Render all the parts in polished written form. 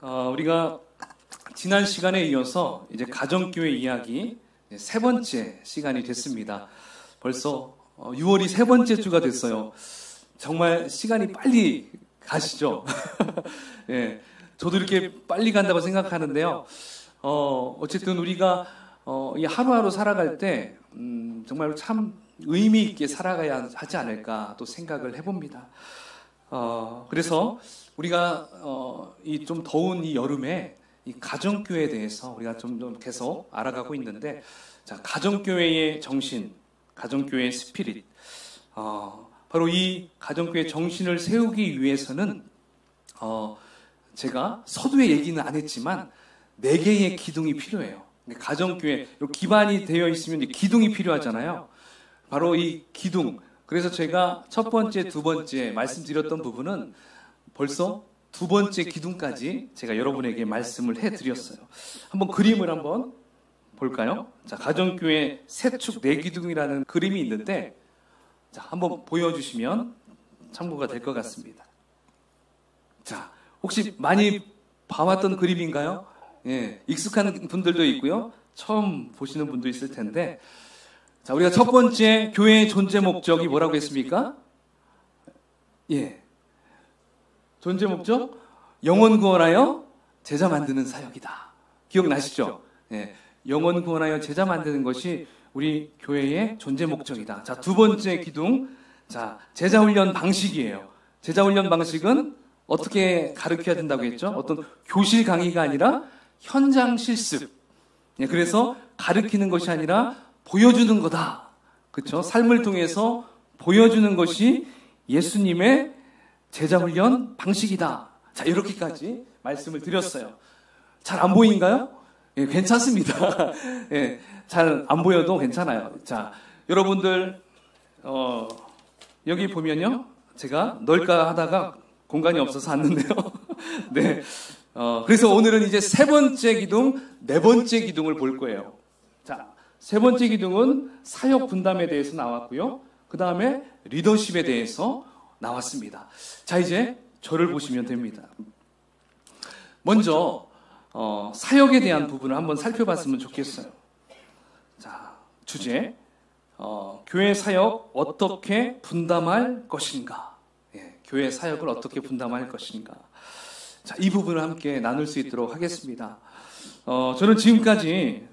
우리가 지난 시간에 이어서 이제 가정교회 이야기 세 번째 시간이 됐습니다. 벌써 6월이 세 번째 주가 됐어요. 정말 시간이 빨리 가시죠? 예, 저도 이렇게 빨리 간다고 생각하는데요. 어쨌든 우리가 이 하루하루 살아갈 때 정말 참 의미 있게 살아가야 하지 않을까 또 생각을 해봅니다. 그래서 우리가 이 좀 더운 이 여름에 이 가정교회에 대해서 우리가 좀 계속 알아가고 있는데, 자, 가정교회의 정신, 가정교회의 스피릿, 바로 이 가정교회 정신을 세우기 위해서는 제가 서두에 얘기는 안 했지만 4개의 기둥이 필요해요. 가정교회 기반이 되어 있으면 기둥이 필요하잖아요. 바로 이 기둥. 그래서 제가 첫 번째, 두 번째 말씀드렸던 부분은 벌써 두 번째 기둥까지 제가 여러분에게 말씀을 해드렸어요. 한번 그림을 한번 볼까요? 자, 가정교회 세축 4기둥이라는 그림이 있는데, 자, 한번 보여주시면 참고가 될 것 같습니다. 자, 혹시 많이 봐왔던 그림인가요? 예, 익숙한 분들도 있고요. 처음 보시는 분도 있을 텐데, 자, 우리가 첫 번째 교회의 존재 목적이 뭐라고 했습니까? 예. 존재 목적? 영혼 구원하여 제자 만드는 사역이다. 기억나시죠? 예. 영혼 구원하여 제자 만드는 것이 우리 교회의 존재 목적이다. 자, 두 번째 기둥. 자, 제자 훈련 방식이에요. 제자 훈련 방식은 어떻게 가르쳐야 된다고 했죠? 어떤 교실 강의가 아니라 현장 실습. 예, 그래서 가르치는 것이 아니라 보여주는 거다. 그렇죠? 삶을 통해서 보여주는 것이 예수님의 제자훈련 방식이다. 자, 이렇게까지 말씀을 드렸어요. 잘 안 보인가요? 예, 괜찮습니다. 예, 잘 안 보여도 괜찮아요. 자, 여러분들 여기 보면요, 제가 넣을까 하다가 공간이 없어서 왔는데요. 네, 그래서 오늘은 이제 세 번째 기둥, 네 번째 기둥을 볼 거예요. 자, 세 번째 기둥은 사역 분담에 대해서 나왔고요. 그 다음에 리더십에 대해서 나왔습니다. 자, 이제 저를 보시면 됩니다. 먼저 사역에 대한 부분을 한번 살펴봤으면 좋겠어요. 자, 주제, 교회 사역 어떻게 분담할 것인가? 예, 교회 사역을 어떻게 분담할 것인가? 자, 이 부분을 함께 나눌 수 있도록 하겠습니다. 저는 지금까지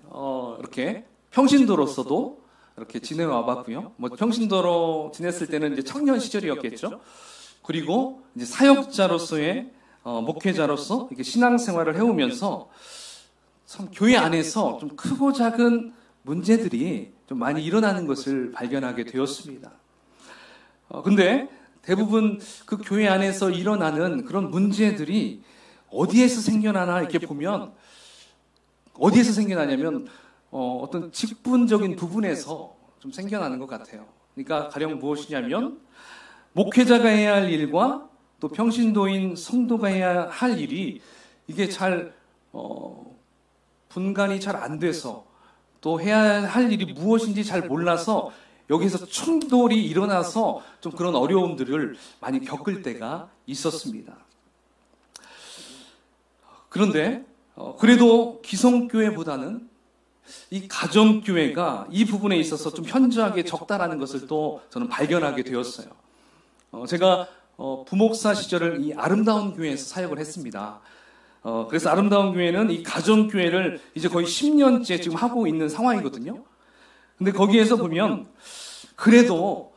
이렇게 평신도로서도 이렇게 지내와 봤고요. 뭐 평신도로 지냈을 때는 이제 청년 시절이었겠죠. 그리고 이제 사역자로서의 목회자로서 이렇게 신앙생활을 해오면서 참 교회 안에서 좀 크고 작은 문제들이 좀 많이 일어나는 것을 발견하게 되었습니다. 근데 대부분 그 교회 안에서 일어나는 그런 문제들이 어디에서 생겨나나 이렇게 보면, 어디에서 생겨나냐면 어떤 직분적인 부분에서 좀 생겨나는 것 같아요. 그러니까 가령 무엇이냐면, 목회자가 해야 할 일과 또 평신도인 성도가 해야 할 일이 이게 잘 분간이 잘 안 돼서, 또 해야 할 일이 무엇인지 잘 몰라서 여기서 충돌이 일어나서 좀 그런 어려움들을 많이 겪을 때가 있었습니다. 그런데 그래도 기성교회보다는 이 가정교회가 이 부분에 있어서 좀 현저하게 적다라는 것을 또 저는 발견하게 되었어요. 제가 부목사 시절을 이 아름다운 교회에서 사역을 했습니다. 그래서 아름다운 교회는 이 가정교회를 이제 거의 10년째 지금 하고 있는 상황이거든요. 근데 거기에서 보면 그래도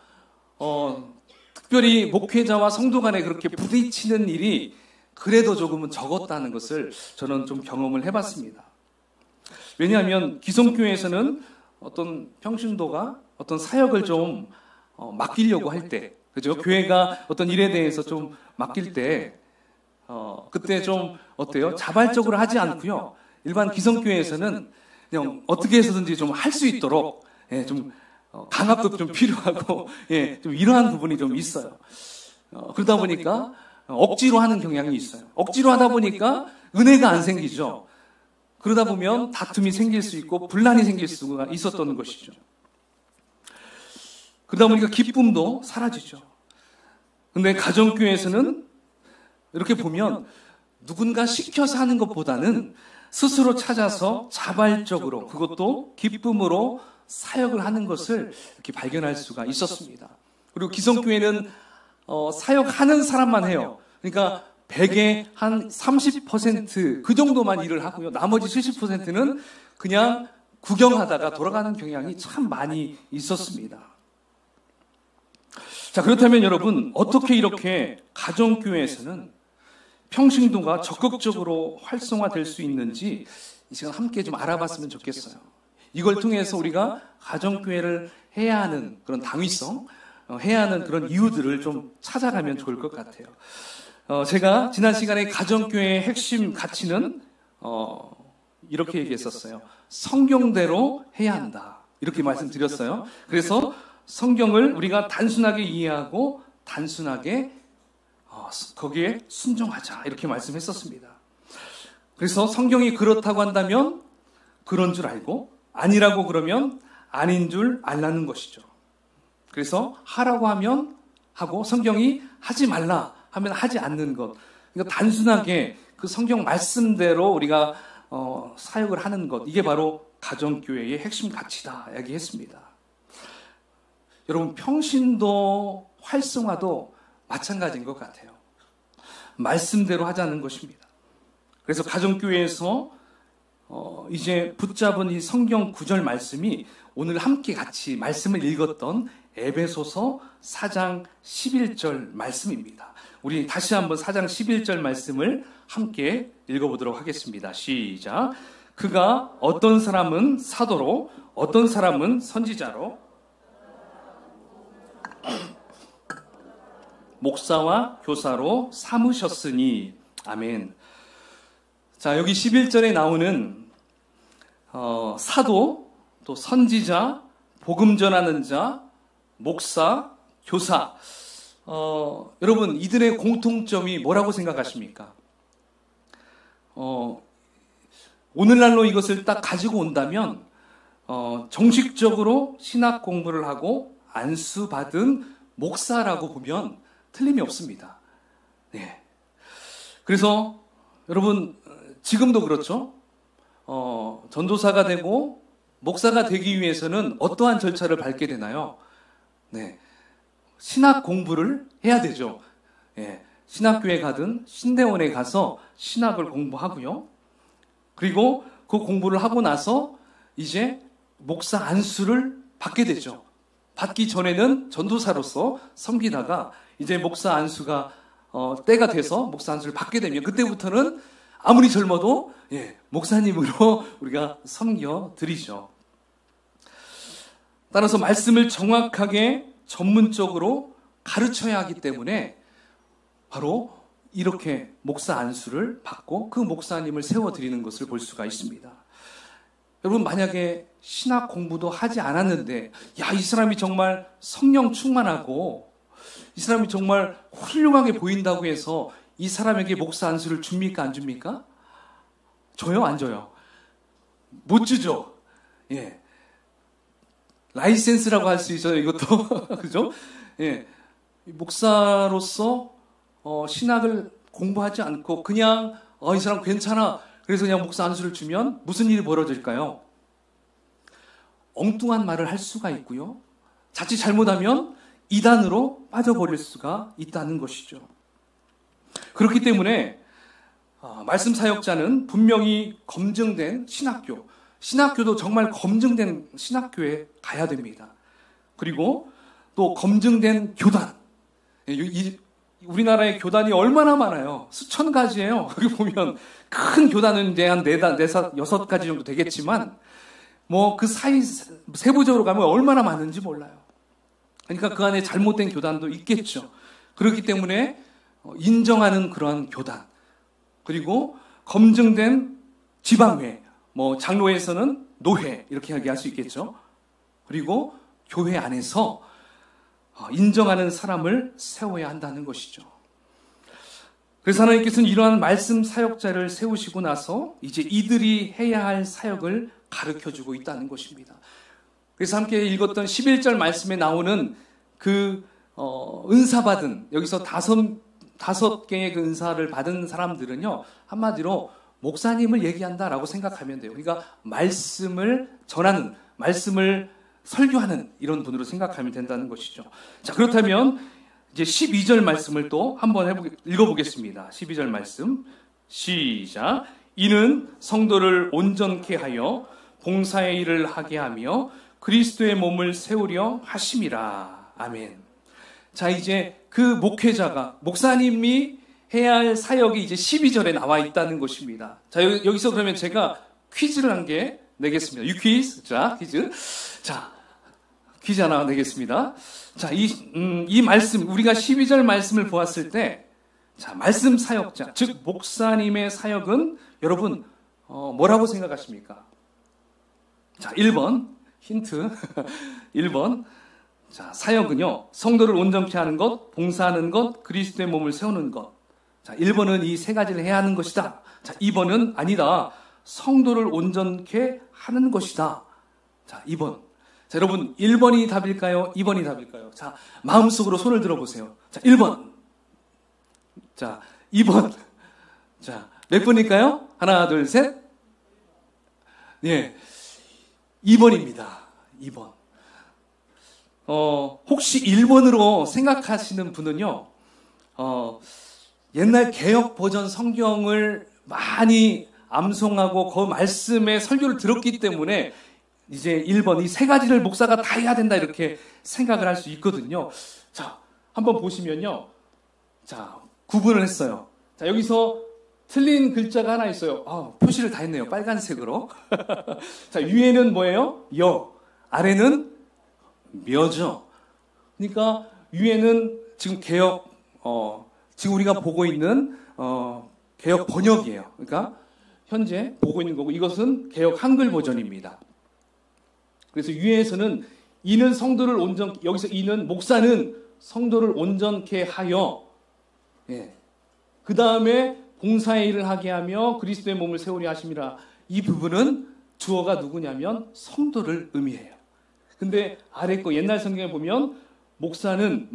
특별히 목회자와 성도 간에 그렇게 부딪히는 일이 그래도 조금은 적었다는 것을 저는 좀 경험을 해봤습니다. 왜냐하면 기성교회에서는 어떤 평신도가 어떤 사역을 좀 맡기려고 할 때, 그죠? 교회가 어떤 일에 대해서 좀 맡길 때, 그때 좀 어때요? 자발적으로 하지 않고요. 일반 기성교회에서는 그냥 어떻게 해서든지 좀 할 수 있도록, 예, 좀 강압도 좀 필요하고, 예, 좀 이러한 부분이 좀 있어요. 그러다 보니까 억지로 하는 경향이 있어요. 억지로 하다 보니까 은혜가 안 생기죠. 그러다 보면 다툼이 생길 수 있고 분란이 생길 수가 있었던 것이죠. 그러다 보니까 기쁨도 사라지죠. 근데 가정교회에서는 이렇게 보면 누군가 시켜서 하는 것보다는 스스로 찾아서 자발적으로, 그것도 기쁨으로 사역을 하는 것을 이렇게 발견할 수가 있었습니다. 그리고 기성교회는 사역하는 사람만 해요. 그러니까 100의 한 30% 정도만 일을 하고요. 나머지 70%는 그냥 구경하다가 돌아가는 경향이 참 많이 있었습니다. 자, 그렇다면 여러분, 어떻게 이렇게 가정교회에서는 평신도가 적극적으로 활성화될 수 있는지 이 시간 함께 좀 알아봤으면 좋겠어요. 이걸 통해서 우리가 가정교회를 해야 하는 그런 당위성, 해야 하는 그런 이유들을 좀 찾아가면 좋을 것 같아요. 제가 지난 시간에 가정교회의 핵심 가치는 이렇게 얘기했었어요. 성경대로 해야 한다. 이렇게 말씀드렸어요. 그래서 성경을 우리가 단순하게 이해하고 단순하게 거기에 순종하자. 이렇게 말씀했었습니다. 그래서 성경이 그렇다고 한다면 그런 줄 알고 아니라고 그러면 아닌 줄 알라는 것이죠. 그래서 하라고 하면 하고 성경이 하지 말라 하면 하지 않는 것. 그러니까 단순하게 그 성경 말씀대로 우리가 사역을 하는 것. 이게 바로 가정교회의 핵심 가치다 이야기했습니다. 여러분, 평신도 활성화도 마찬가지인 것 같아요. 말씀대로 하자는 것입니다. 그래서 가정교회에서 이제 붙잡은 이 성경 구절 말씀이 오늘 함께 같이 말씀을 읽었던 에베소서 4장 11절 말씀입니다. 우리 다시 한번 4장 11절 말씀을 함께 읽어보도록 하겠습니다. 시작. 그가 어떤 사람은 사도로, 어떤 사람은 선지자로, 목사와 교사로 삼으셨으니. 아멘. 자, 여기 11절에 나오는 사도, 또 선지자, 복음 전하는 자, 목사, 교사. 여러분, 이들의 공통점이 뭐라고 생각하십니까? 오늘날로 이것을 딱 가지고 온다면 정식적으로 신학 공부를 하고 안수받은 목사라고 보면 틀림이 없습니다. 네. 그래서 여러분, 지금도 그렇죠. 전도사가 되고 목사가 되기 위해서는 어떠한 절차를 밟게 되나요? 네. 신학 공부를 해야 되죠. 예. 신학교에 가든 신대원에 가서 신학을 공부하고요. 그리고 그 공부를 하고 나서 이제 목사 안수를 받게 되죠. 받기 전에는 전도사로서 섬기다가 이제 목사 안수가 때가 돼서 목사 안수를 받게 되면 그때부터는 아무리 젊어도 목사님으로 우리가 섬겨드리죠. 따라서 말씀을 정확하게 전문적으로 가르쳐야 하기 때문에 바로 이렇게 목사 안수를 받고 그 목사님을 세워드리는 것을 볼 수가 있습니다. 여러분, 만약에 신학 공부도 하지 않았는데 이 사람이 정말 성령 충만하고 이 사람이 정말 훌륭하게 보인다고 해서 이 사람에게 목사 안수를 줍니까 안 줍니까? 줘요 안 줘요? 못 주죠. 예. 라이센스라고 할 수 있어요, 이것도. 그죠? 예. 목사로서 신학을 공부하지 않고 그냥 이 사람 괜찮아. 그래서 그냥 목사 안수를 주면 무슨 일이 벌어질까요? 엉뚱한 말을 할 수가 있고요. 자칫 잘못하면 이단으로 빠져버릴 수가 있다는 것이죠. 그렇기 때문에 말씀 사역자는 분명히 검증된 신학교도 정말 검증된 신학교에 가야 됩니다. 그리고 또 검증된 교단. 우리나라의 교단이 얼마나 많아요. 수천 가지예요. 거기 보면 큰 교단은 이제 한 6가지 정도 되겠지만 그 사이 세부적으로 가면 얼마나 많은지 몰라요. 그러니까 그 안에 잘못된 교단도 있겠죠. 그렇기 때문에 인정하는 그러한 교단, 그리고 검증된 지방회, 장로회에서는 노회 이렇게 얘기할 수 있겠죠. 그리고 교회 안에서 인정하는 사람을 세워야 한다는 것이죠. 그래서 하나님께서는 이러한 말씀 사역자를 세우시고 나서 이제 이들이 해야 할 사역을 가르쳐주고 있다는 것입니다. 그래서 함께 읽었던 11절 말씀에 나오는 그 은사받은, 여기서 다섯 5개의 그 은사를 받은 사람들은요, 한마디로 목사님을 얘기한다라고 생각하면 돼요. 그러니까 말씀을 전하는, 말씀을 설교하는 이런 분으로 생각하면 된다는 것이죠. 자, 그렇다면 이제 12절 말씀을 또 한번 읽어보겠습니다. 12절 말씀 시작. 이는 성도를 온전케 하여 봉사의 일을 하게 하며 그리스도의 몸을 세우려 하심이라. 아멘. 자, 이제 그 목회자가, 목사님이 해야 할 사역이 이제 12절에 나와 있다는 것입니다. 자, 여기서 그러면 제가 퀴즈를 한 개 내겠습니다. 유퀴즈. 자, 퀴즈. 자, 퀴즈 하나 내겠습니다. 자, 이 말씀, 우리가 12절 말씀을 보았을 때, 자, 말씀 사역자, 즉, 목사님의 사역은 여러분, 뭐라고 생각하십니까? 자, 1번, 힌트. 1번. 자, 사역은요, 성도를 온전케 하는 것, 봉사하는 것, 그리스도의 몸을 세우는 것. 자, 1번은 이 세 가지를 해야 하는 것이다. 자, 2번은 아니다. 성도를 온전케 하는 것이다. 자, 2번. 자, 여러분, 1번이 답일까요? 2번이 답일까요? 자, 마음속으로 손을 들어보세요. 자, 1번. 자, 2번. 자, 몇 번일까요? 하나, 둘, 셋. 예. 2번입니다. 2번. 혹시 1번으로 생각하시는 분은요, 옛날 개역 버전 성경을 많이 암송하고 그 말씀의 설교를 들었기 때문에 이제 1번, 이 세 가지를 목사가 다 해야 된다 이렇게 생각을 할 수 있거든요. 자, 한번 보시면요. 자, 구분을 했어요. 자, 여기서 틀린 글자가 하나 있어요. 표시를 다 했네요. 빨간색으로. 자, 위에는 뭐예요? 여. 아래는 며죠. 그러니까 위에는 지금 개역, 지금 우리가 보고 있는 개역 번역이에요. 그러니까 현재 보고 있는 거고 이것은 개역 한글 버전입니다. 그래서 위에서는 이는 성도를 여기서 이는 목사는 성도를 온전케 하여, 예. 그 다음에 봉사의 일을 하게 하며 그리스도의 몸을 세우려 하심이라. 이 부분은 주어가 누구냐면 성도를 의미해요. 근데 아래 거 옛날 성경에 보면 목사는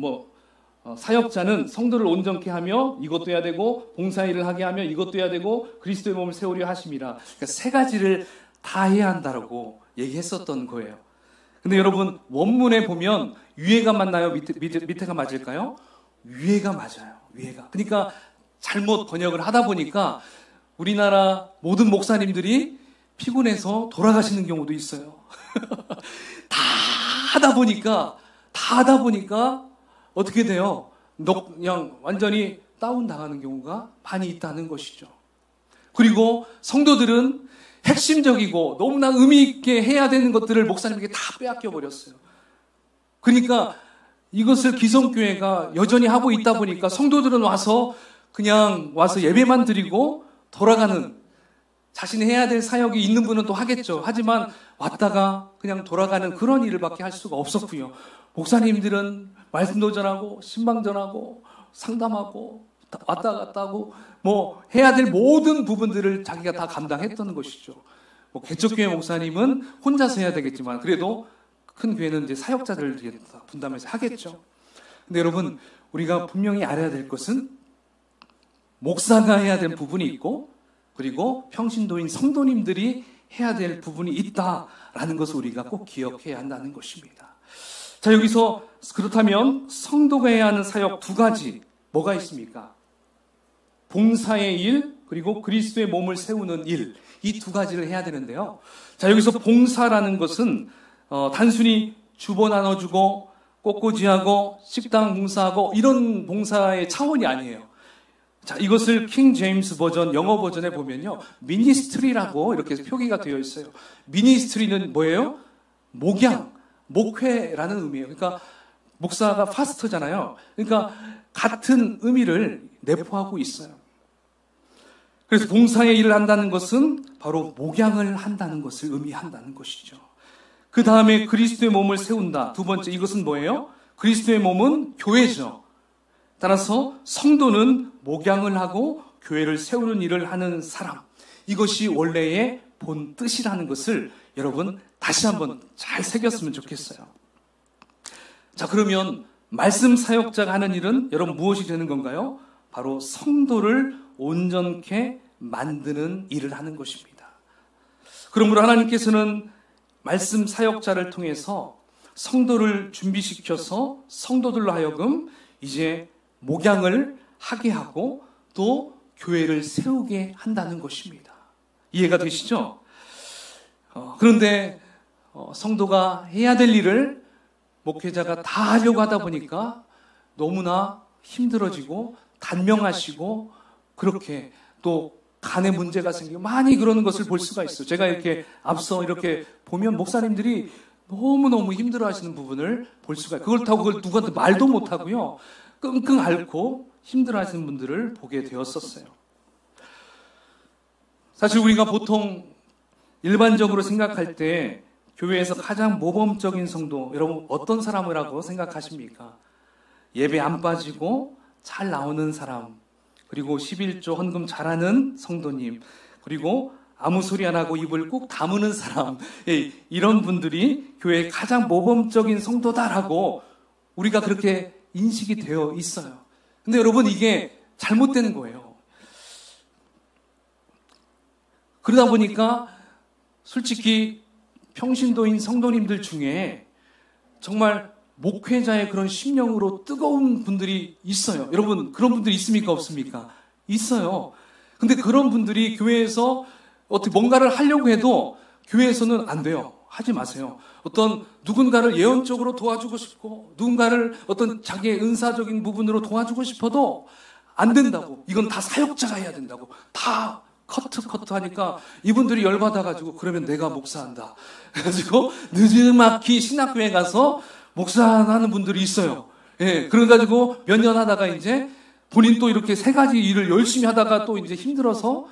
사역자는 성도를 온전케 하며 이것도 해야 되고 봉사의 일을 하게 하며 이것도 해야 되고 그리스도의 몸을 세우려 하심이라. 그러니까 세 가지를 다 해야 한다라고 얘기했었던 거예요. 근데 여러분 원문에 보면 위에가 맞나요? 밑에가 맞을까요? 위에가 맞아요. 위에가. 그러니까 잘못 번역을 하다 보니까 우리나라 모든 목사님들이 피곤해서 돌아가시는 경우도 있어요. 다 하다 보니까 어떻게 돼요? 그냥 완전히 다운당하는 경우가 많이 있다는 것이죠. 그리고 성도들은 핵심적이고 너무나 의미 있게 해야 되는 것들을 목사님에게 다 빼앗겨 버렸어요. 그러니까 이것을 기성교회가 여전히 하고 있다 보니까 성도들은 그냥 와서 예배만 드리고 돌아가는, 자신이 해야 될 사역이 있는 분은 또 하겠죠. 하지만 왔다가 그냥 돌아가는 그런 일을밖에 할 수가 없었고요. 목사님들은 말씀도 전하고 신방 전하고 상담하고 왔다 갔다 하고 해야 될 모든 부분들을 자기가 다 감당했던 것이죠. 개척교회 목사님은 혼자서 해야 되겠지만 그래도 큰 교회는 이제 사역자들을 분담해서 하겠죠. 근데 여러분, 우리가 분명히 알아야 될 것은 목사가 해야 될 부분이 있고 그리고 평신도인 성도님들이 해야 될 부분이 있다라는 것을 우리가 꼭 기억해야 한다는 것입니다. 자, 여기서 그렇다면 성도가 해야 하는 사역 두 가지 뭐가 있습니까? 봉사의 일 그리고 그리스도의 몸을 세우는 일, 이 두 가지를 해야 되는데요. 자, 여기서 봉사라는 것은 단순히 주보 나눠주고 꽃꽂이하고 식당 봉사하고 이런 봉사의 차원이 아니에요. 자, 이것을 킹 제임스 버전, 영어 버전에 보면요, 미니스트리라고 이렇게 표기가 되어 있어요. 미니스트리는 뭐예요? 목양, 목회라는 의미예요. 그러니까 목사가 파스터잖아요. 그러니까 같은 의미를 내포하고 있어요. 그래서 봉사의 일을 한다는 것은 바로 목양을 한다는 것을 의미한다는 것이죠. 그 다음에 그리스도의 몸을 세운다. 두 번째, 이것은 뭐예요? 그리스도의 몸은 교회죠. 따라서 성도는 목양을 하고 교회를 세우는 일을 하는 사람. 이것이 원래의 본 뜻이라는 것을 여러분 다시 한번 잘 새겼으면 좋겠어요. 자, 그러면 말씀 사역자가 하는 일은 여러분 무엇이 되는 건가요? 바로 성도를 온전케 만드는 일을 하는 것입니다. 그러므로 하나님께서는 말씀 사역자를 통해서 성도를 준비시켜서 성도들로 하여금 이제 목양을 하게 하고 또 교회를 세우게 한다는 것입니다. 이해가 되시죠? 그런데 성도가 해야 될 일을 목회자가 다 하려고 하다 보니까 너무나 힘들어지고 단명하시고 그렇게 또 간에 문제가 생기고 많이 그러는 것을 볼 수가 있어요. 제가 이렇게 앞서 이렇게 보면 목사님들이 너무너무 힘들어 하시는 부분을 볼 수가 있어요. 그걸 누구한테 말도 못하고요. 끙끙 앓고 힘들어 하시는 분들을 보게 되었었어요. 사실 우리가 보통 일반적으로 생각할 때 교회에서 가장 모범적인 성도, 여러분 어떤 사람이라고 생각하십니까? 예배 안 빠지고 잘 나오는 사람, 그리고 11조 헌금 잘하는 성도님, 그리고 아무 소리 안 하고 입을 꾹 다무는 사람, 이런 분들이 교회의 가장 모범적인 성도다라고 우리가 그렇게 인식이 되어 있어요. 근데 여러분 이게 잘못되는 거예요. 그러다 보니까 솔직히 평신도인 성도님들 중에 정말 목회자의 그런 심령으로 뜨거운 분들이 있어요. 여러분 그런 분들 있습니까? 없습니까? 있어요. 근데 그런 분들이 교회에서 어떻게 뭔가를 하려고 해도 교회에서는 안 돼요. 하지 마세요. 어떤 누군가를 예언적으로 도와주고 싶고 누군가를 어떤 자기의 은사적인 부분으로 도와주고 싶어도 안 된다고. 이건 다 사역자가 해야 된다고. 다 커트 하니까 이분들이 열받아가지고 그러면 내가 목사한다. 그래가지고 늦지막히 신학교에 가서 목사하는 분들이 있어요. 예, 그래가지고 몇 년 하다가 이제 본인 또 이렇게 세 가지 일을 열심히 하다가 또 이제 힘들어서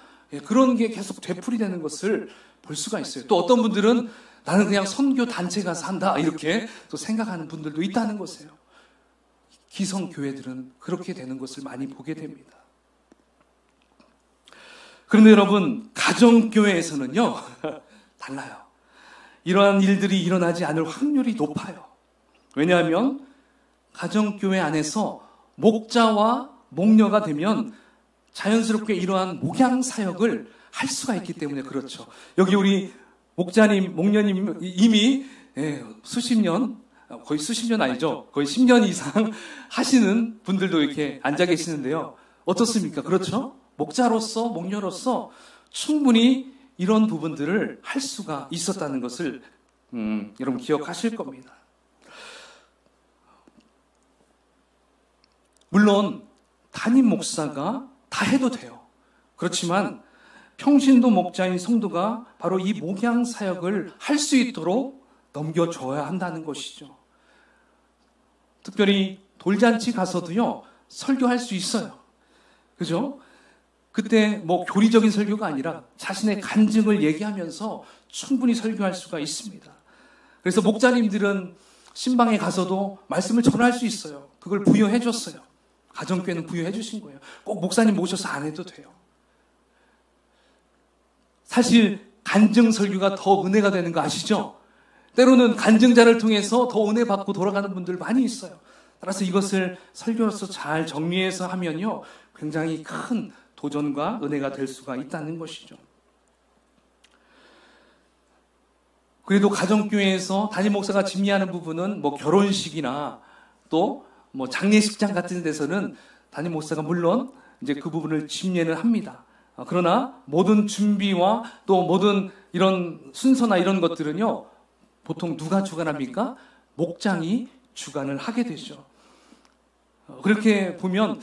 그런 게 계속 되풀이되는 것을 볼 수가 있어요. 또 어떤 분들은 나는 그냥 선교 단체 가서 한다 이렇게 또 생각하는 분들도 있다는 것이에요. 기성 교회들은 그렇게 되는 것을 많이 보게 됩니다. 그런데 여러분 가정교회에서는요 달라요. 이러한 일들이 일어나지 않을 확률이 높아요. 왜냐하면 가정교회 안에서 목자와 목녀가 되면 자연스럽게 이러한 목양 사역을 할 수가 있기 때문에 그렇죠. 여기 우리 목자님, 목녀님 이미 수십 년, 거의 수십 년 아니죠. 거의 10년 이상 하시는 분들도 이렇게 앉아 계시는데요. 어떻습니까? 그렇죠? 목자로서, 목녀로서 충분히 이런 부분들을 할 수가 있었다는 것을 여러분 기억하실 겁니다. 물론 담임 목사가 다 해도 돼요. 그렇지만 평신도 목자인 성도가 바로 이 목양 사역을 할 수 있도록 넘겨줘야 한다는 것이죠. 특별히 돌잔치 가서도요 설교할 수 있어요. 그죠? 그때 뭐 교리적인 설교가 아니라 자신의 간증을 얘기하면서 충분히 설교할 수가 있습니다. 그래서 목자님들은 신방에 가서도 말씀을 전할 수 있어요. 그걸 부여해 줬어요. 가정교회는 부여해 주신 거예요. 꼭 목사님 모셔서 안 해도 돼요. 사실 간증 설교가 더 은혜가 되는 거 아시죠? 때로는 간증자를 통해서 더 은혜 받고 돌아가는 분들 많이 있어요. 따라서 이것을 설교로서 잘 정리해서 하면요 굉장히 큰 도전과 은혜가 될 수가 있다는 것이죠. 그래도 가정교회에서 담임 목사가 집리하는 부분은 뭐 결혼식이나 또 뭐 장례식장 같은 데서는 담임 목사가 물론 이제 그 부분을 집례는 합니다. 그러나 모든 준비와 또 모든 이런 순서나 이런 것들은요 보통 누가 주관합니까? 목장이 주관을 하게 되죠. 그렇게 보면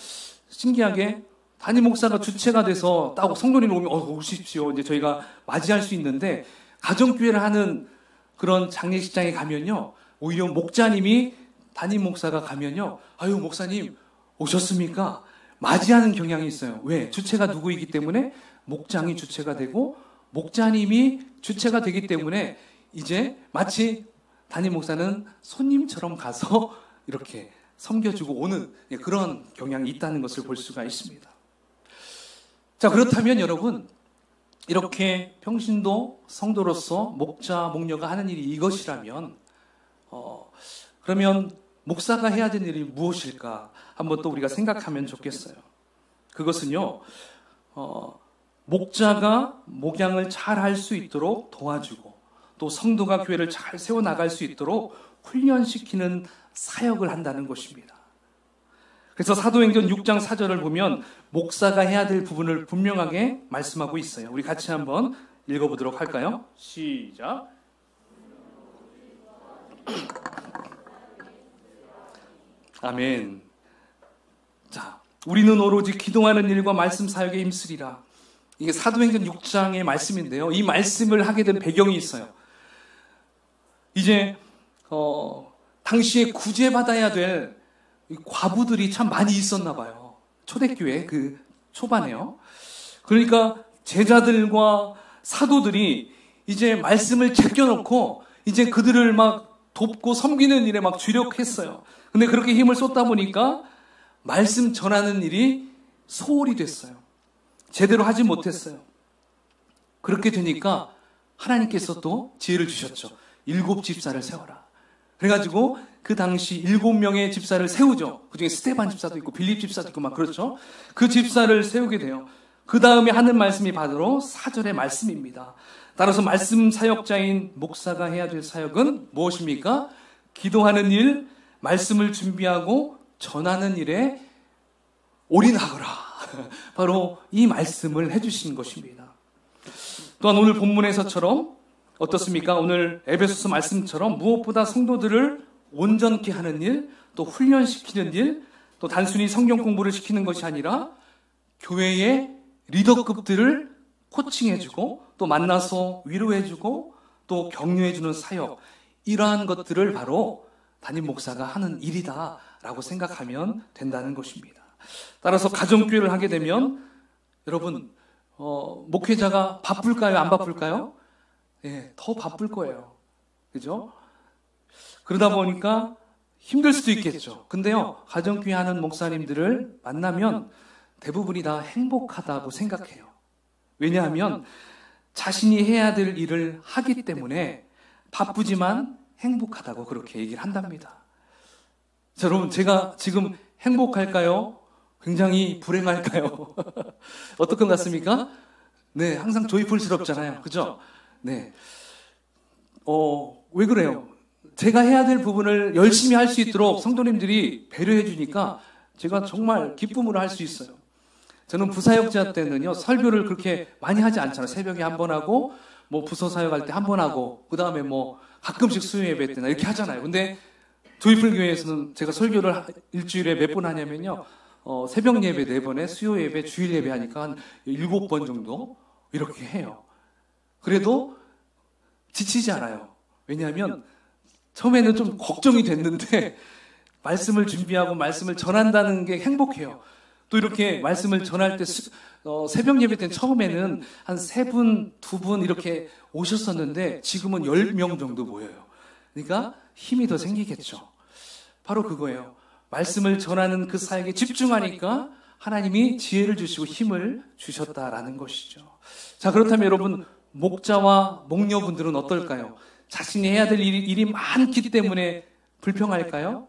신기하게 담임 목사가 주체가 돼서 딱 성도님 오면 오십시오. 이제 저희가 맞이할 수 있는데 가정교회를 하는 그런 장례식장에 가면요 오히려 목자님이 담임 목사가 가면요 아유 목사님 오셨습니까? 맞이하는 경향이 있어요. 왜? 주체가 누구이기 때문에 목장이 주체가 되고 목자님이 주체가 되기 때문에 이제 마치 담임 목사는 손님처럼 가서 이렇게 섬겨주고 오는 그런 경향이 있다는 것을 볼 수가 있습니다. 자, 그렇다면 여러분 이렇게 평신도 성도로서 목자, 목녀가 하는 일이 이것이라면 그러면 목사가 해야 되는 일이 무엇일까 한번 또 우리가 생각하면 좋겠어요. 그것은요, 목자가 목양을 잘 할 수 있도록 도와주고 또 성도가 교회를 잘 세워나갈 수 있도록 훈련시키는 사역을 한다는 것입니다. 그래서 사도행전 6장 4절을 보면 목사가 해야 될 부분을 분명하게 말씀하고 있어요. 우리 같이 한번 읽어보도록 할까요? 시작. 아멘. 자, 우리는 오로지 기도하는 일과 말씀 사역에 힘쓰리라. 이게 사도행전 6장의 말씀인데요. 이 말씀을 하게 된 배경이 있어요. 이제 당시에 구제받아야 될 과부들이 참 많이 있었나 봐요. 초대교회 그 초반에요. 그러니까 제자들과 사도들이 이제 말씀을 제껴놓고 이제 그들을 막 돕고 섬기는 일에 막 주력했어요. 근데 그렇게 힘을 쏟다 보니까 말씀 전하는 일이 소홀히 됐어요. 제대로 하지 못했어요. 그렇게 되니까 하나님께서 또 지혜를 주셨죠. 7 집사를 세워라. 그래가지고 그 당시 7명의 집사를 세우죠. 그중에 스데반 집사도 있고 빌립 집사도 있고 막 그렇죠. 그 집사를 세우게 돼요. 그 다음에 하는 말씀이 바로 4절의 말씀입니다. 따라서 말씀 사역자인 목사가 해야 될 사역은 무엇입니까? 기도하는 일, 말씀을 준비하고 전하는 일에 올인하거라. 바로 이 말씀을 해주신 것입니다. 또한 오늘 본문에서처럼 어떻습니까? 오늘 에베소서 말씀처럼 무엇보다 성도들을 온전케 하는 일, 또 훈련시키는 일, 또 단순히 성경 공부를 시키는 것이 아니라 교회의 리더급들을 코칭해주고 또 만나서 위로해주고 또 격려해주는 사역, 이러한 것들을 바로 담임 목사가 하는 일이다라고 생각하면 된다는 것입니다. 따라서 가정교회를 하게 되면 여러분 목회자가 바쁠까요? 안 바쁠까요? 예, 더 바쁠 거예요. 그죠? 그러다 보니까 힘들 수도 있겠죠. 근데요, 가정교회 하는 목사님들을 만나면 대부분이 다 행복하다고 생각해요. 왜냐하면 자신이 해야 될 일을 하기 때문에 바쁘지만 행복하다고 그렇게 얘기를 한답니다. 자, 여러분, 제가 지금 행복할까요? 굉장히 불행할까요? 어떨 것 같습니까? 네, 항상 조이풀스럽잖아요. 그죠? 네. 왜 그래요? 제가 해야 될 부분을 열심히 할 수 있도록 성도님들이 배려해 주니까 제가 정말 기쁨으로 할 수 있어요. 저는 부사역자 때는요, 설교를 그렇게 많이 하지 않잖아요. 새벽에 한 번 하고, 뭐 부서 사역할 때 한 번 하고, 그 다음에 뭐 가끔씩 수요 예배 때나 이렇게 하잖아요. 근데 조이풀 교회에서는 제가 설교를 일주일에 몇 번 하냐면요, 새벽 예배 4번에 수요 예배, 주일 예배 하니까 한 7번 정도 이렇게 해요. 그래도 지치지 않아요. 왜냐하면 처음에는 좀 걱정이 됐는데 말씀을 준비하고 말씀을 전한다는 게 행복해요. 또 이렇게 말씀을 전할 때 새벽 예배 때는 처음에는 한 3분, 2분 이렇게 오셨었는데 지금은 10명 정도 모여요. 그러니까 힘이 더 생기겠죠. 바로 그거예요. 말씀을 전하는 그 사역에 집중하니까 하나님이 지혜를 주시고 힘을 주셨다라는 것이죠. 자, 그렇다면 여러분, 목자와 목녀분들은 어떨까요? 자신이 해야 될 일이 많기 때문에 불평할까요?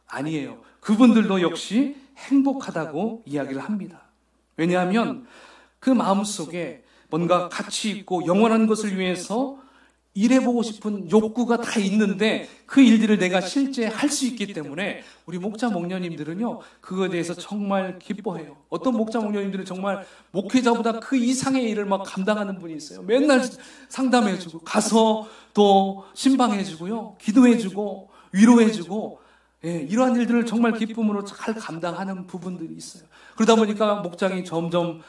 아니에요. 그분들도 역시 행복하다고 이야기를 합니다. 왜냐하면 그 마음속에 뭔가 가치 있고 영원한 것을 위해서 일해보고 싶은 욕구가 다 있는데 그 일들을 내가 실제 할 수 있기 때문에 우리 목자 목녀님들은요, 그거에 대해서 정말 기뻐해요. 어떤 목자 목녀님들은 정말 목회자보다 그 이상의 일을 막 감당하는 분이 있어요. 맨날 상담해주고 가서 또 신방해주고요, 기도해주고 위로해주고, 예, 이러한 일들을 정말 기쁨으로 잘 감당하는 부분들이 있어요. 그러다 보니까 목장이 점점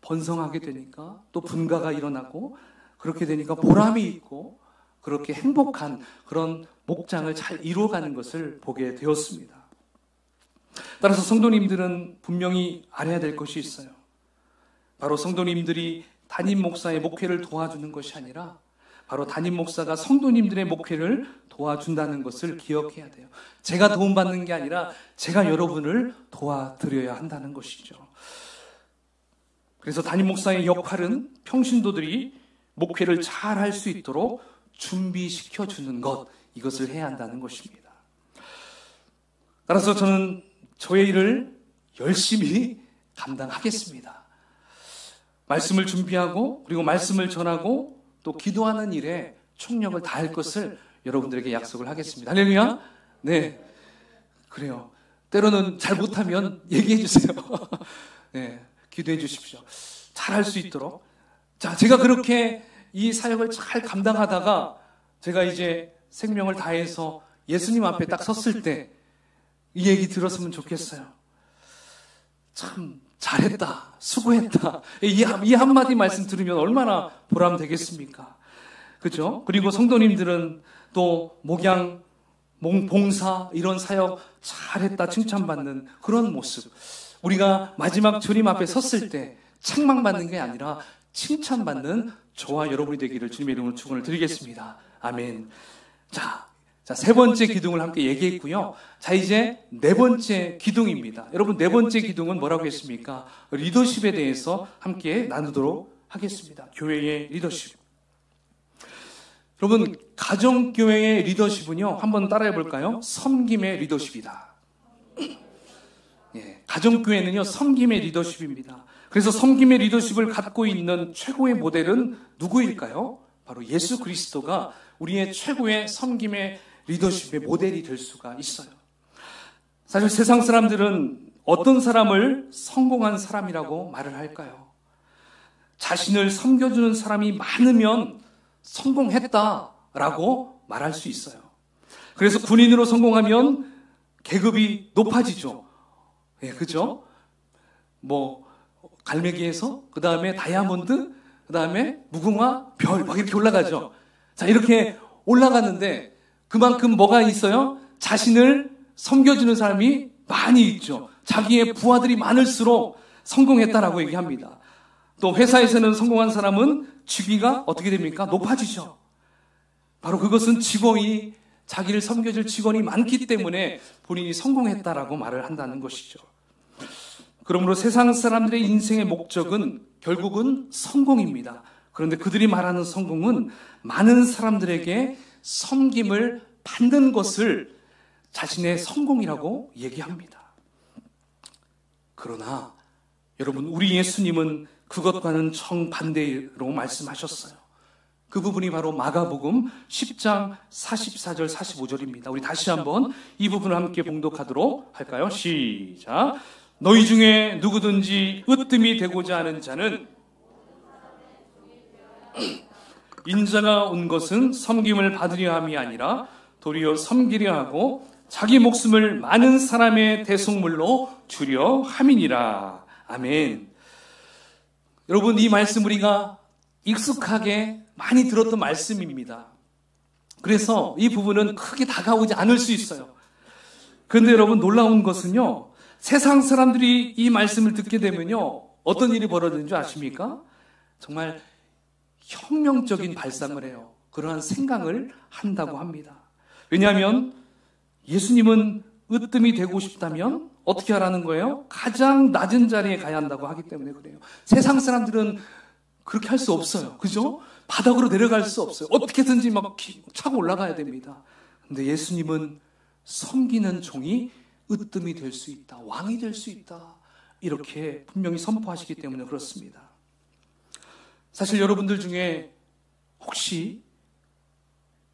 번성하게 되니까 또 분가가 일어나고 그렇게 되니까 보람이 있고 그렇게 행복한 그런 목장을 잘 이루어가는 것을 보게 되었습니다. 따라서 성도님들은 분명히 알아야 될 것이 있어요. 바로 성도님들이 담임 목사의 목회를 도와주는 것이 아니라 바로 담임 목사가 성도님들의 목회를 도와준다는 것을 기억해야 돼요. 제가 도움받는 게 아니라 제가 여러분을 도와드려야 한다는 것이죠. 그래서 담임 목사의 역할은 평신도들이 목회를 잘 할 수 있도록 준비시켜주는 것, 이것을 해야 한다는 것입니다. 따라서 저는 저의 일을 열심히 감당하겠습니다. 말씀을 준비하고 그리고 말씀을 전하고 또 기도하는 일에 총력을 다할 것을 여러분들에게 약속을 하겠습니다. 할렐루야. 네, 그래요. 때로는 잘 못하면 얘기해 주세요. 네, 기도해 주십시오. 잘할 수 있도록. 자, 제가 그렇게 이 사역을 잘 감당하다가 제가 이제 생명을 다해서 예수님 앞에 딱 섰을 때 이 얘기 들었으면 좋겠어요. 참 잘했다, 수고했다. 이 한마디 말씀 들으면 얼마나 보람 되겠습니까? 그죠? 그리고 성도님들은 또 목양, 봉사 이런 사역 잘했다 칭찬받는 그런 모습. 우리가 마지막 주님 앞에 섰을 때 책망받는 게 아니라 칭찬받는 저와 여러분이 되기를 주님의 이름으로 축원을 드리겠습니다. 아멘. 자, 세 번째 기둥을 함께 얘기했고요. 자, 이제 네 번째 기둥입니다. 여러분, 네 번째 기둥은 뭐라고 했습니까? 리더십에 대해서 함께 나누도록 하겠습니다. 교회의 리더십. 여러분, 가정교회의 리더십은요, 한번 따라해 볼까요? 섬김의 리더십이다. 예, 가정교회는요, 섬김의 리더십입니다. 그래서 섬김의 리더십을 갖고 있는 최고의 모델은 누구일까요? 바로 예수 그리스도가 우리의 최고의 섬김의 리더십의 모델이 될 수가 있어요. 사실 세상 사람들은 어떤 사람을 성공한 사람이라고 말을 할까요? 자신을 섬겨주는 사람이 많으면 성공했다라고 말할 수 있어요. 그래서 군인으로 성공하면 계급이 높아지죠. 예, 그죠? 갈매기에서, 그 다음에 다이아몬드, 그 다음에 무궁화, 별, 막 이렇게 올라가죠. 자, 이렇게 올라가는데 그만큼 뭐가 있어요? 자신을 섬겨주는 사람이 많이 있죠. 자기의 부하들이 많을수록 성공했다라고 얘기합니다. 또 회사에서는 성공한 사람은 직위가 어떻게 됩니까? 높아지죠. 바로 그것은 직원이, 자기를 섬겨줄 직원이 많기 때문에 본인이 성공했다라고 말을 한다는 것이죠. 그러므로 세상 사람들의 인생의 목적은 결국은 성공입니다. 그런데 그들이 말하는 성공은 많은 사람들에게 섬김을 받는 것을 자신의 성공이라고 얘기합니다. 그러나 여러분, 우리 예수님은 그것과는 정반대로 말씀하셨어요. 그 부분이 바로 마가복음 10장 44절 45절입니다. 우리 다시 한번 이 부분을 함께 봉독하도록 할까요? 시작. 너희 중에 누구든지 으뜸이 되고자 하는 자는 인자가 온 것은 섬김을 받으려 함이 아니라 도리어 섬기려 하고 자기 목숨을 많은 사람의 대속물로 주려 함이니라. 아멘. 여러분, 이 말씀 우리가 익숙하게 많이 들었던 말씀입니다. 그래서 이 부분은 크게 다가오지 않을 수 있어요. 그런데 여러분, 놀라운 것은요, 세상 사람들이 이 말씀을 듣게 되면요, 어떤 일이 벌어지는 줄 아십니까? 정말 혁명적인 발상을 해요. 그러한 생각을 한다고 합니다. 왜냐하면 예수님은 으뜸이 되고 싶다면 어떻게 하라는 거예요? 가장 낮은 자리에 가야 한다고 하기 때문에 그래요. 세상 사람들은 그렇게 할 수 없어요. 그죠? 바닥으로 내려갈 수 없어요. 어떻게든지 막 차고 올라가야 됩니다. 근데 예수님은 섬기는 종이 으뜸이 될 수 있다. 왕이 될 수 있다. 이렇게 분명히 선포하시기 때문에 그렇습니다. 사실 여러분들 중에 혹시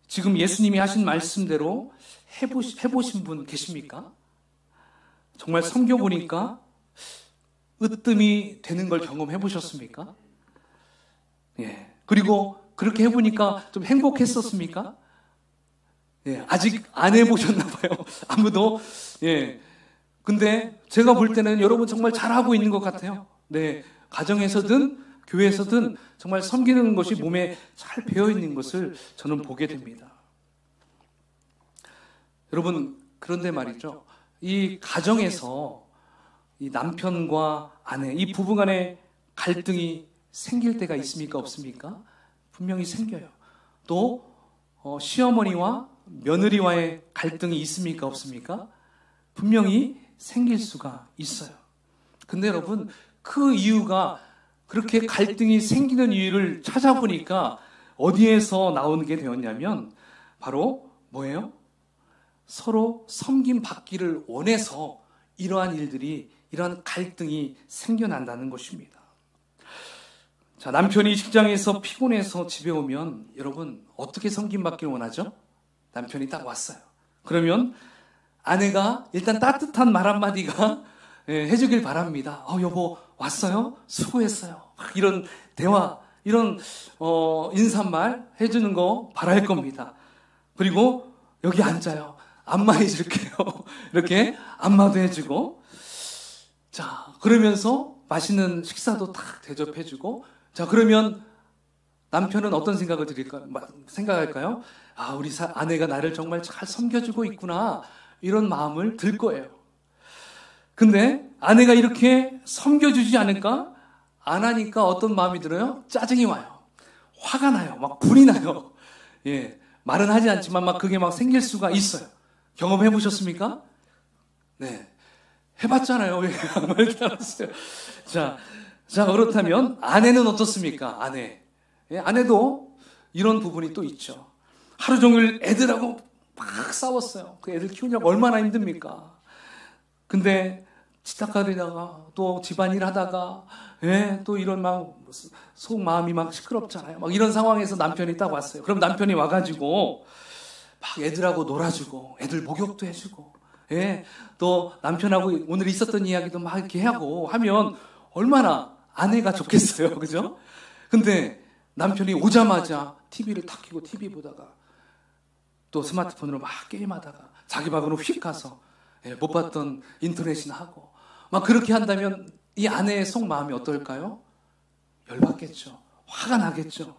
지금 예수님이 하신 말씀대로 해보신 분 계십니까? 정말 섬겨보니까 으뜸이 되는 걸 경험해 보셨습니까? 예. 그리고 그렇게 해보니까 좀 행복했었습니까? 예. 아직 안 해보셨나 봐요. 아무도. 예. 근데 제가 볼 때는 여러분 정말 잘하고 있는 것 같아요. 네. 가정에서든 교회에서든 정말 섬기는 것이 몸에 잘 배어 있는 것을 저는 보게 됩니다. 여러분, 그런데 말이죠. 이 가정에서 이 남편과 아내, 이 부부 간의 갈등이 생길 때가 있습니까? 없습니까? 분명히 생겨요. 또 시어머니와 며느리와의 갈등이 있습니까? 없습니까? 분명히 생길 수가 있어요. 근데 여러분, 그 이유가 그렇게 갈등이 생기는 이유를 찾아보니까 어디에서 나오는 게 되었냐면 바로 뭐예요? 서로 섬김 받기를 원해서 이러한 일들이 이런 갈등이 생겨난다는 것입니다. 자, 남편이 직장에서 피곤해서 집에 오면 여러분 어떻게 섬김받기를 원하죠? 남편이 딱 왔어요. 그러면 아내가 일단 따뜻한 말 한마디가 해주길 바랍니다. 여보 왔어요? 수고했어요. 이런 대화, 이런 인사말 해주는 거 바랄 겁니다. 그리고 여기 앉아요. 안마해줄게요. 이렇게 안마도 해주고, 자 그러면서 맛있는 식사도 딱 대접해주고, 자 그러면 남편은 어떤 생각을 생각할까요? 우리 아내가 나를 정말 잘 섬겨주고 있구나, 이런 마음을 들 거예요. 근데 아내가 이렇게 섬겨주지 않을까? 안 하니까 어떤 마음이 들어요? 짜증이 와요. 화가 나요. 막 불이 나요. 예, 말은 하지 않지만 막 그게 막 생길 수가 있어요. 경험해 보셨습니까? 네, 해봤잖아요. 왜 말도 안 했어요? 자 그렇다면 아내는 어떻습니까? 아내도 이런 부분이 또 있죠. 하루 종일 애들하고 막 싸웠어요. 그 애들 키우려고 얼마나 힘듭니까? 근데 치탁거리다가 또 집안일 하다가 또 이런 막 속 마음이 막 시끄럽잖아요. 막 이런 상황에서 남편이 딱 왔어요. 그럼 남편이 와가지고 막 애들하고 놀아주고 애들 목욕도 해주고, 또 남편하고 오늘 있었던 이야기도 막 이렇게 하고 하면 얼마나 아내가 좋겠어요, 그죠? 근데 남편이 오자마자 TV를 탁 켜고 TV 보다가 또 스마트폰으로 막 게임하다가 자기 방으로 휙 가서 못 봤던 인터넷이나 하고 막 그렇게 한다면 이 아내의 속마음이 어떨까요? 열받겠죠. 화가 나겠죠.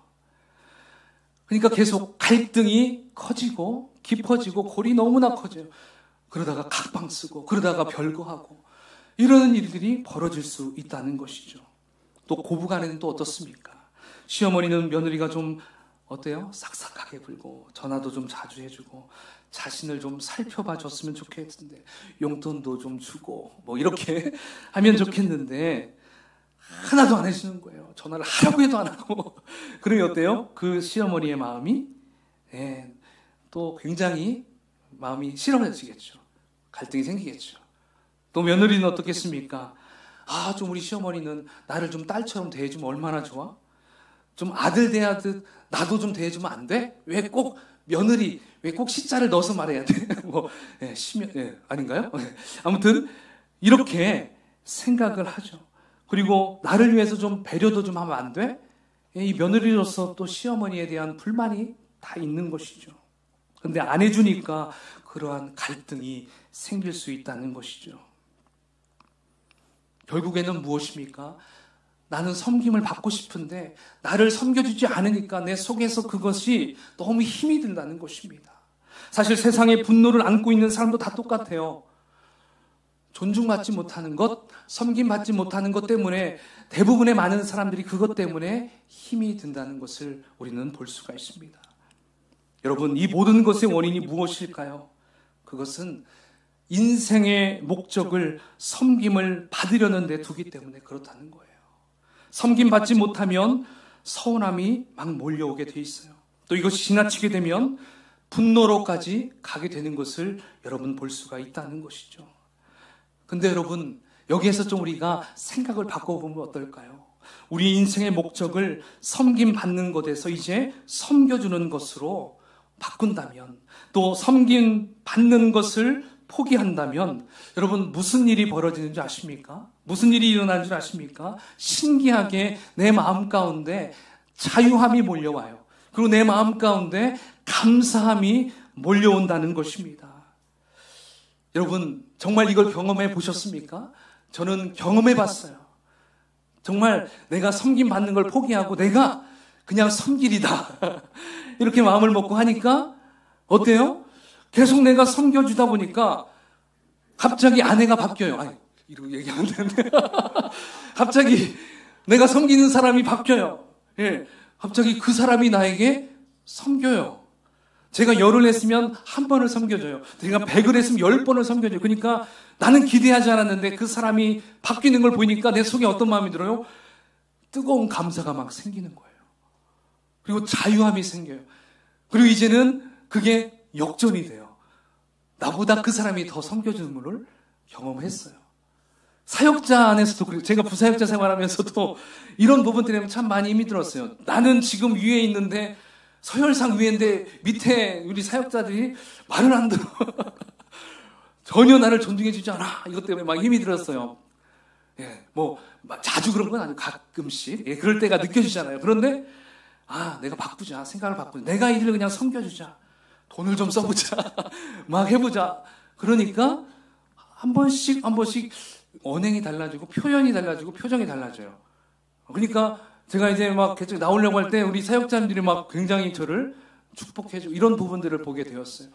그러니까 계속 갈등이 커지고 깊어지고 골이 너무나 커져요. 그러다가 각방 쓰고 그러다가 별거하고 이러는 일들이 벌어질 수 있다는 것이죠. 또 고부간에는 또 어떻습니까? 시어머니는 며느리가 좀 어때요? 싹싹하게 굴고 전화도 좀 자주 해주고 자신을 좀 살펴봐 줬으면 좋겠는데 용돈도 좀 주고 뭐 이렇게 하면 좋겠는데 하나도 안 해주는 거예요. 전화를 하라고 해도 안 하고. 그러면 어때요? 그 시어머니의 마음이 또 굉장히 마음이 싫어지겠죠. 갈등이 생기겠죠. 또 며느리는 어떻겠습니까? 좀 우리 시어머니는 나를 좀 딸처럼 대해주면 얼마나 좋아? 좀 아들 대하듯 나도 좀 대해주면 안 돼? 왜 꼭 며느리, 왜 꼭 시자를 넣어서 말해야 돼? 아닌가요? 아무튼 이렇게 생각을 하죠. 그리고 나를 위해서 좀 배려도 좀 하면 안 돼? 이 며느리로서 또 시어머니에 대한 불만이 다 있는 것이죠. 근데 안 해주니까 그러한 갈등이 생길 수 있다는 것이죠. 결국에는 무엇입니까? 나는 섬김을 받고 싶은데 나를 섬겨주지 않으니까 내 속에서 그것이 너무 힘이 든다는 것입니다. 사실 세상에 분노를 안고 있는 사람도 다 똑같아요. 존중받지 못하는 것, 섬김받지 못하는 것 때문에 대부분의 많은 사람들이 그것 때문에 힘이 든다는 것을 우리는 볼 수가 있습니다. 여러분, 이 모든 것의 원인이 무엇일까요? 그것은 인생의 목적을 섬김을 받으려는 데 두기 때문에 그렇다는 거예요. 섬김받지 못하면 서운함이 막 몰려오게 돼 있어요. 또 이것이 지나치게 되면 분노로까지 가게 되는 것을 여러분 볼 수가 있다는 것이죠. 근데 여러분, 여기에서 좀 우리가 생각을 바꿔보면 어떨까요? 우리 인생의 목적을 섬김받는 것에서 이제 섬겨주는 것으로 바꾼다면, 또 섬김받는 것을 포기한다면 여러분 무슨 일이 벌어지는 줄 아십니까? 무슨 일이 일어나는 줄 아십니까? 신기하게 내 마음 가운데 자유함이 몰려와요. 그리고 내 마음 가운데 감사함이 몰려온다는 것입니다. 여러분 정말 이걸 경험해 보셨습니까? 저는 경험해 봤어요. 정말 내가 섬김받는 걸 포기하고 내가 그냥 섬기리다 이렇게 마음을 먹고 하니까 어때요? 계속 내가 섬겨주다 보니까 갑자기 아내가 바뀌어요. 아니, 이러고 얘기하면 되는데. 갑자기 내가 섬기는 사람이 바뀌어요. 갑자기 그 사람이 나에게 섬겨요. 제가 10을 했으면 1번을 섬겨줘요. 제가 100을 했으면 10번을 섬겨줘요. 그러니까 나는 기대하지 않았는데 그 사람이 바뀌는 걸 보니까 내 속에 어떤 마음이 들어요? 뜨거운 감사가 막 생기는 거예요. 그리고 자유함이 생겨요. 그리고 이제는 그게 역전이 돼요. 나보다 그 사람이 더 섬겨주는 걸 경험했어요. 사역자 안에서도, 제가 부사역자 생활하면서도 이런 부분 때문에 참 많이 힘이 들었어요. 나는 지금 위에 있는데, 서열상 위인데 밑에 우리 사역자들이 말을 안 들어. 전혀 나를 존중해주지 않아. 이것 때문에 막 힘이 들었어요. 예, 뭐 자주 그런 건 아니고 가끔씩 그럴 때가 느껴지잖아요. 그런데 내가 바꾸자, 생각을 바꾸자, 내가 이들을 그냥 섬겨주자, 돈을 좀 써보자, 막 해보자. 그러니까 한 번씩 언행이 달라지고 표현이 달라지고 표정이 달라져요. 그러니까 제가 이제 막 계속 나오려고 할 때 우리 사역자님들이 막 굉장히 저를 축복해주고 이런 부분들을 보게 되었어요.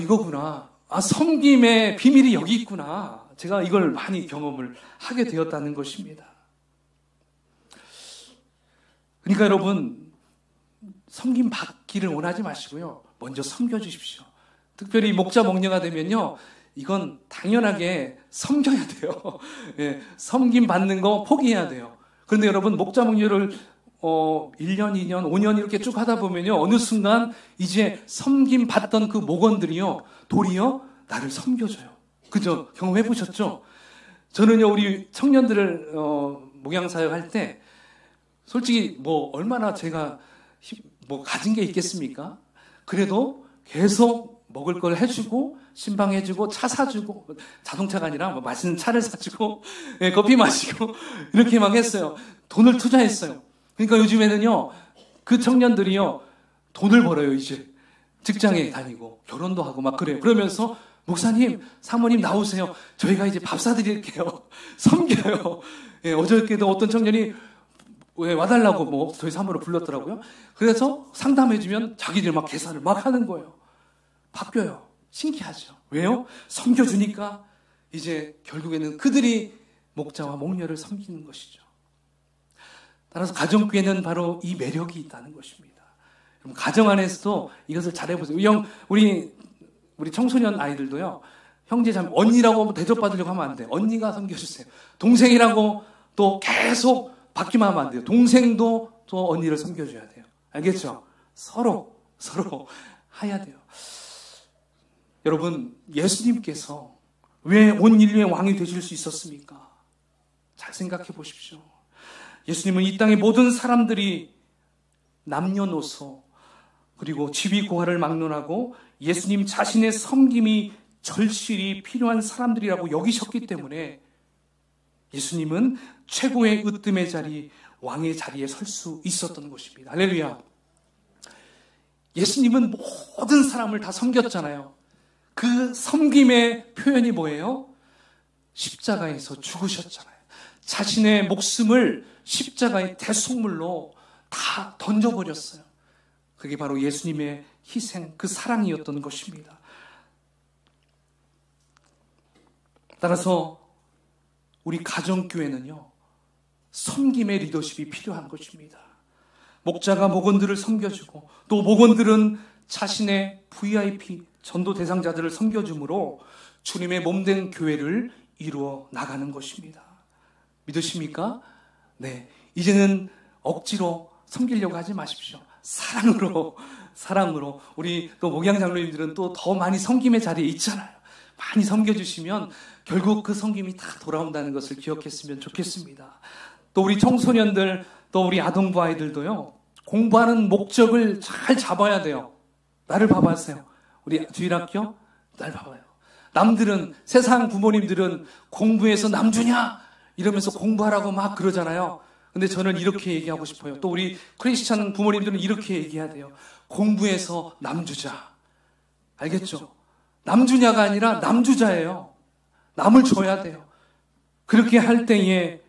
이거구나. 섬김의 비밀이 여기 있구나. 제가 이걸 많이 경험을 하게 되었다는 것입니다. 그러니까 여러분, 섬김 받기를 원하지 마시고요. 먼저 섬겨주십시오. 특별히 목자 목녀가 되면요, 이건 당연하게 섬겨야 돼요. 예, 섬김 받는 거 포기해야 돼요. 그런데 여러분, 목자 목녀를 1년, 2년, 5년 이렇게 쭉 하다 보면요, 어느 순간 이제 섬김 받던 그 목원들이요, 도리어 나를 섬겨줘요. 그죠? 경험해 보셨죠? 저는요, 우리 청년들을 목양사역 할 때 솔직히 뭐 얼마나 제가 가진 게 있겠습니까? 그래도 계속 먹을 걸 해주고 신방해주고 차 사주고, 자동차가 아니라 뭐 맛있는 차를 사주고 커피 마시고 이렇게 막 했어요. 돈을 투자했어요. 그러니까 요즘에는요, 그 청년들이요, 돈을 벌어요. 이제 직장에 다니고 결혼도 하고 막 그래요. 그러면서 목사님, 사모님 나오세요. 저희가 이제 밥 사드릴게요. 섬겨요. 예, 어저께도 어떤 청년이 와달라고 저희 사모를 불렀더라고요. 그래서 상담해주면 자기들 막 계산을 막 하는 거예요. 바뀌어요. 신기하죠. 왜요? 섬겨주니까 이제 결국에는 그들이 목자와 목녀를 섬기는 것이죠. 따라서 가정교회는 바로 이 매력이 있다는 것입니다. 가정 안에서도 이것을 잘해보세요. 우리 청소년 아이들도요, 형제자매, 언니라고 대접받으려고 하면 안 돼요. 언니가 섬겨주세요. 동생이라고 또 계속 받기만 하면 안 돼요. 동생도 또 언니를 섬겨줘야 돼요. 알겠죠? 서로 해야 돼요. 여러분, 예수님께서 왜 온 인류의 왕이 되실 수 있었습니까? 잘 생각해 보십시오. 예수님은 이 땅의 모든 사람들이 남녀노소 그리고 지위고하를 막론하고 예수님 자신의 섬김이 절실히 필요한 사람들이라고 여기셨기 때문에 예수님은 최고의 으뜸의 자리, 왕의 자리에 설 수 있었던 것입니다. 할렐루야. 예수님은 모든 사람을 다 섬겼잖아요. 그 섬김의 표현이 뭐예요? 십자가에서 죽으셨잖아요. 자신의 목숨을 십자가의 대속물로 다 던져버렸어요. 그게 바로 예수님의 희생, 그 사랑이었던 것입니다. 따라서 우리 가정교회는요, 섬김의 리더십이 필요한 것입니다. 목자가 목원들을 섬겨주고 또 목원들은 자신의 VIP 전도 대상자들을 섬겨줌으로 주님의 몸된 교회를 이루어 나가는 것입니다. 믿으십니까? 네, 이제는 억지로 섬기려고 하지 마십시오. 사랑으로 우리 또 목양 장로님들은 또 더 많이 섬김의 자리에 있잖아요. 많이 섬겨주시면 결국 그 섬김이 다 돌아온다는 것을 기억했으면 좋겠습니다. 또 우리 청소년들, 또 우리 아동부 아이들도요, 공부하는 목적을 잘 잡아야 돼요. 나를 봐봐세요. 우리 주일학교, 날 봐봐요. 남들은, 세상 부모님들은 공부해서 남주냐? 이러면서 공부하라고 막 그러잖아요. 근데 저는 이렇게 얘기하고 싶어요. 또 우리 크리스찬 부모님들은 이렇게 얘기해야 돼요. 공부해서 남주자. 알겠죠? 남주냐가 아니라 남주자예요. 남을 줘야 돼요. 그렇게 할 때에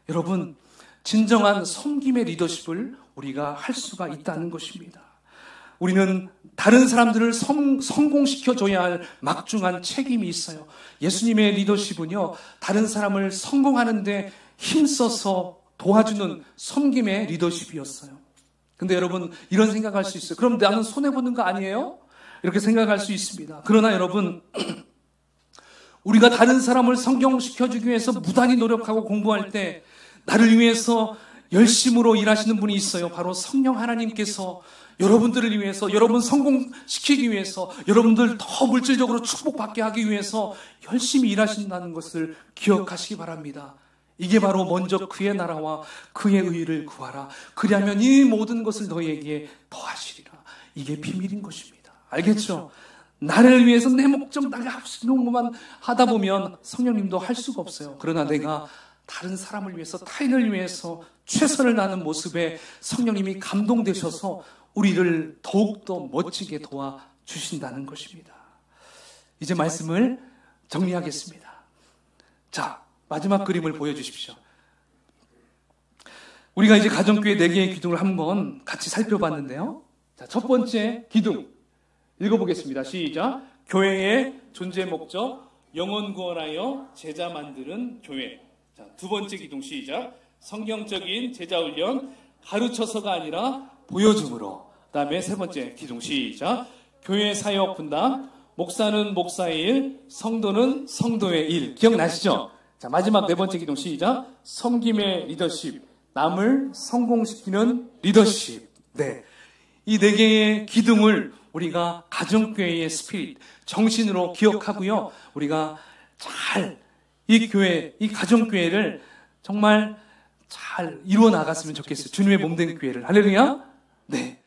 여러분, 진정한 섬김의 리더십을 우리가 할 수가 있다는 것입니다. 우리는 다른 사람들을 성공시켜줘야 할 막중한 책임이 있어요. 예수님의 리더십은요, 다른 사람을 성공하는데 힘써서 도와주는 섬김의 리더십이었어요. 근데 여러분, 이런 생각할 수 있어요. 그럼 나는 손해보는 거 아니에요? 이렇게 생각할 수 있습니다. 그러나 여러분, 우리가 다른 사람을 성공시켜주기 위해서 무단히 노력하고 공부할 때 나를 위해서 열심으로 일하시는 분이 있어요. 바로 성령 하나님께서 여러분들을 위해서, 여러분 성공시키기 위해서, 여러분들 더 물질적으로 축복받게 하기 위해서 열심히 일하신다는 것을 기억하시기 바랍니다. 이게 바로 먼저 그의 나라와 그의 의의를 구하라. 그리하면 이 모든 것을 너희에게 더하시리라. 이게 비밀인 것입니다. 알겠죠? 나를 위해서 내 목적, 나가 하고 싶은 것만 하다 보면 성령님도 할 수가 없어요. 그러나 내가 다른 사람을 위해서, 타인을 위해서 최선을 다하는 모습에 성령님이 감동되셔서 우리를 더욱더 멋지게 도와주신다는 것입니다. 이제 말씀을 정리하겠습니다. 자, 마지막 그림을 보여주십시오. 우리가 이제 가정교회 4개의 기둥을 한번 같이 살펴봤는데요. 자, 첫 번째 기둥 읽어보겠습니다. 시작. 교회의 존재 목적, 영혼 구원하여 제자 만드는 교회. 자, 두 번째 기둥 시작. 성경적인 제자 훈련, 가르쳐서가 아니라 보여줌으로. 그다음에 세 번째 기둥 시작. 교회 사역 분담, 목사는 목사의 일, 성도는 성도의 일. 기억나시죠? 자, 마지막 네 번째 기둥 시작. 섬김의 리더십, 남을 성공시키는 리더십. 네, 이 4개의 기둥을 우리가 가정교회의 스피릿, 정신으로 기억하고요. 우리가 잘 이 교회, 이 가정교회를 정말 잘 이루어 나갔으면 좋겠어요. 주님의 몸된 교회를. 할렐루야. 네.